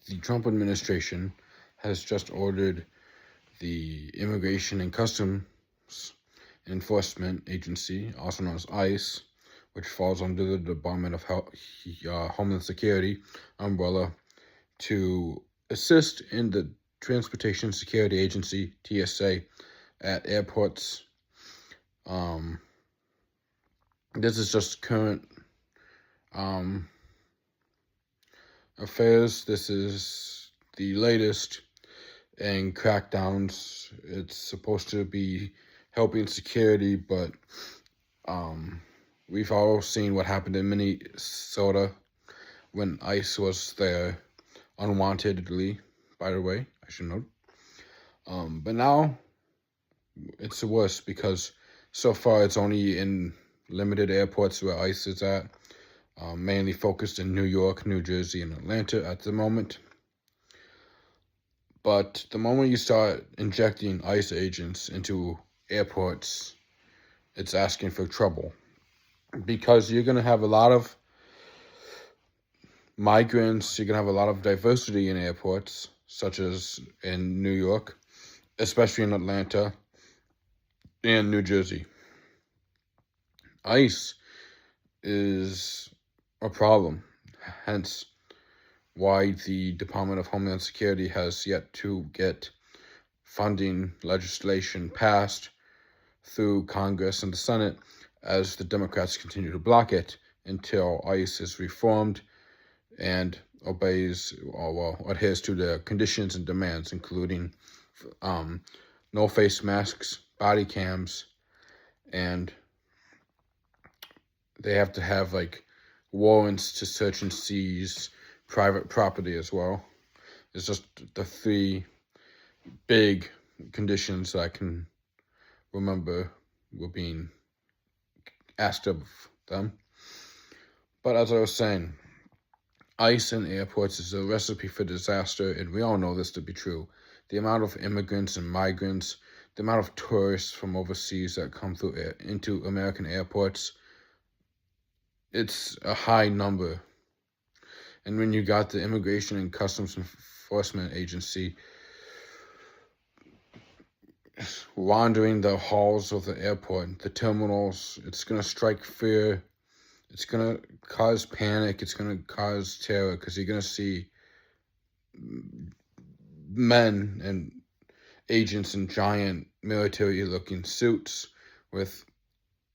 the Trump administration has just ordered the Immigration and Customs Enforcement Agency, also known as ICE, which falls under the Department of Homeland Security umbrella, to assist in the Transportation Security Agency, TSA, at airports. This is just current affairs. This is the latest in crackdowns. It's supposed to be helping security, but we've all seen what happened in Minnesota when ICE was there unwantedly, by the way, I should note. But now it's worse because so far it's only in limited airports where ICE is at, mainly focused in New York, New Jersey, and Atlanta at the moment. But the moment you start injecting ICE agents into airports, it's asking for trouble, because you're going to have a lot of migrants, you're going to have a lot of diversity in airports, such as in New York, especially in Atlanta and New Jersey. ICE is a problem, hence why the Department of Homeland Security has yet to get funding legislation passed through Congress and the Senate, as the Democrats continue to block it until ICE is reformed and adheres to the conditions and demands, including no face masks, body cams, and they have to have warrants to search and seize private property as well. It's just the three big conditions that I can remember were being asked of them. But as I was saying, ICE in airports is a recipe for disaster, and we all know this to be true. The amount of immigrants and migrants, the amount of tourists from overseas that come through into American airports, it's a high number. And when you got the Immigration and Customs Enforcement Agency wandering the halls of the airport, the terminals, it's going to strike fear. It's going to cause panic. It's going to cause terror, because you're going to see men and agents in giant military-looking suits with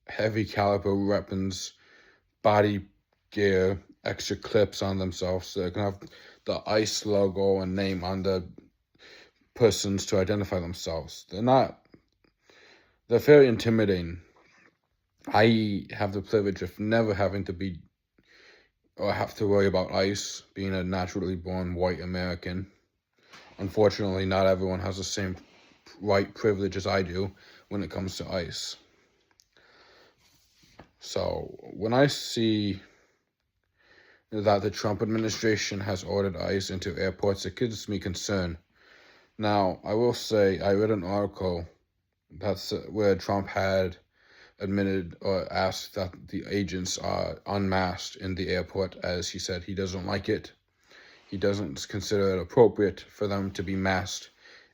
heavy caliber weapons, body gear, extra clips on themselves. So they're going to have the ICE logo and name on the persons to identify themselves. They're very intimidating. I have the privilege of never having to be or have to worry about ICE, being a naturally born white American. Unfortunately, not everyone has the same white privilege as I do when it comes to ICE. So when I see that the Trump administration has ordered ICE into airports, it gives me concern. Now, I will say, I read an article that's where Trump had admitted or asked that the agents are unmasked in the airport, as he said he doesn't like it. He doesn't consider it appropriate for them to be masked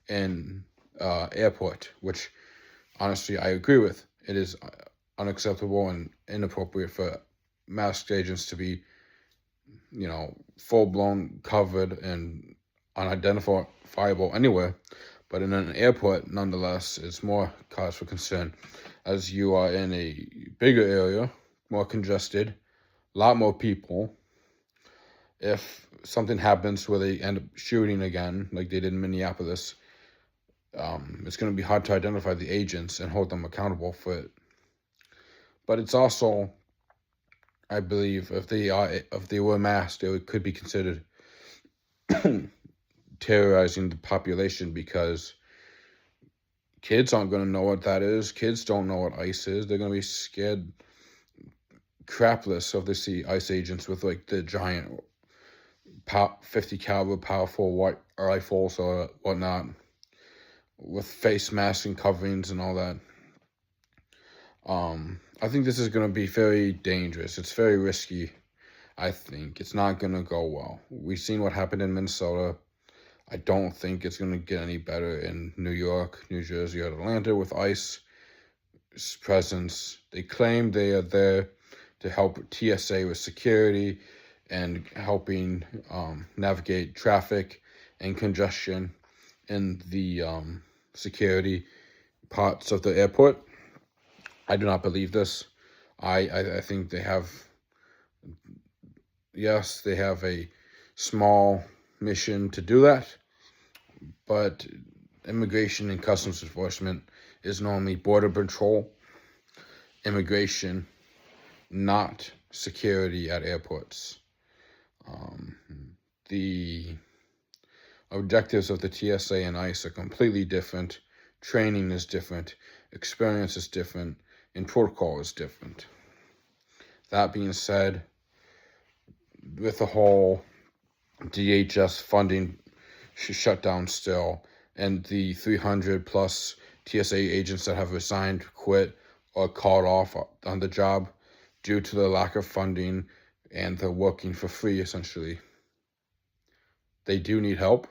in airport, which honestly I agree with. It is unacceptable and inappropriate for masked agents to be, full-blown covered and unidentifiable anywhere. But in an airport, nonetheless, it's more cause for concern, as you are in a bigger area, more congested, a lot more people. If something happens where they end up shooting again, like they did in Minneapolis, it's going to be hard to identify the agents and hold them accountable for it. But it's also, I believe, if they were masked, it could be considered terrorizing the population, because kids aren't going to know what that is. Kids don't know what ICE is. They're going to be scared crapless if they see ICE agents with the giant 50 caliber powerful white rifles or whatnot, with face masks and coverings and all that. I think this is going to be very dangerous. It's very risky. I think it's not going to go well. We've seen what happened in Minnesota. I don't think it's going to get any better in New York, New Jersey, or Atlanta with ICE presence. They claim they are there to help TSA with security and helping navigate traffic and congestion in the security parts of the airport. I do not believe this. I think they have, yes, they have a small mission to do that, but immigration and customs enforcement is normally border patrol, immigration, not security at airports. The objectives of the TSA and ICE are completely different. Training is different. Experience is different. And protocol is different. That being said, with the whole DHS funding shut down still, and the 300 plus TSA agents that have resigned, quit, or called off on the job due to the lack of funding and they're working for free, essentially. They do need help.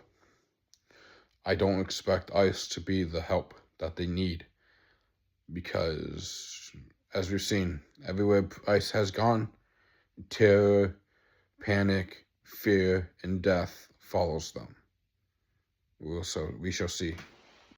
I don't expect ICE to be the help that they need because, as we've seen, everywhere ICE has gone, terror, panic, fear, and death follows them. We shall see.